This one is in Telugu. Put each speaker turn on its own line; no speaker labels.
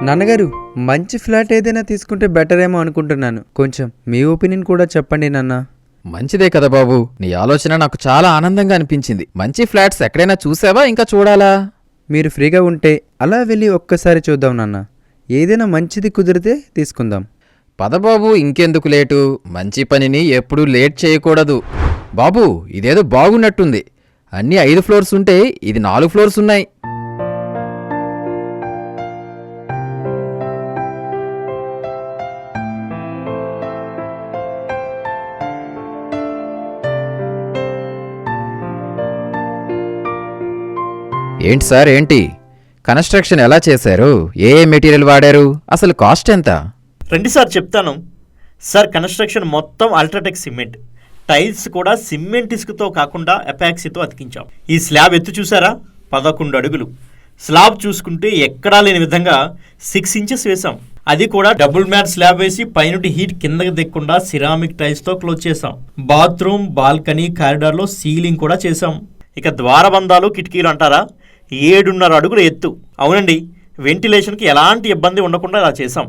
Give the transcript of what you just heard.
నాన్నగారు, మంచి ఫ్లాట్ ఏదైనా తీసుకుంటే బెటర్ ఏమో అనుకుంటున్నాను. కొంచెం మీ ఒపీనియన్ కూడా చెప్పండి నాన్న.
మంచిదే కదా బాబు, నీ ఆలోచన నాకు చాలా ఆనందంగా అనిపించింది. మంచి ఫ్లాట్స్ ఎక్కడైనా చూసావా, ఇంకా చూడాలా?
మీరు ఫ్రీగా ఉంటే అలా వెళ్ళి ఒక్కసారి చూద్దాం నాన్న. ఏదైనా మంచిది కుదిరితే తీసుకుందాం.
పదబాబు, ఇంకెందుకు లేటు? మంచి పనిని ఎప్పుడూ లేట్ చేయకూడదు. బాబు, ఇదేదో బాగున్నట్టుంది. అన్నీ 5 ఫ్లోర్స్ ఉంటే ఇది 4 ఫ్లోర్స్ ఉన్నాయి. ఏంటి సార్, ఏంటి కన్స్ట్రక్షన్ ఎలా చేశారు? ఏ మెటీరియల్ వాడారు? అసలు కాస్ట్ ఎంత?
రండి సార్ చెప్తాను. సార్, కన్స్ట్రక్షన్ మొత్తం అల్ట్రాటెక్ సిమెంట్, టైల్స్ కూడా సిమెంట్ ఇసుకతో కాకుండా ఎపాక్సీతో అతికించాం. ఈ స్లాబ్ ఎత్తు చూసారా, 11 అడుగులు. స్లాబ్ చూసుకుంటే ఎక్కడా లేని విధంగా 6 ఇంచెస్ వేసాం. అది కూడా డబుల్ మ్యాట్ స్లాబ్ వేసి పైనుండి హీట్ కిందకి దిక్కుండా సిరామిక్ టైల్స్తో క్లోజ్ చేసాం. బాత్రూమ్, బాల్కనీ, కారిడార్లో సీలింగ్ కూడా చేసాం. ఇక ద్వారబంధాలు, కిటికీలు అంటారా, 7.5 అడుగుల ఎత్తు. అవునండి, వెంటిలేషన్కి ఎలాంటి ఇబ్బంది ఉండకుండా ఇలా చేసాం.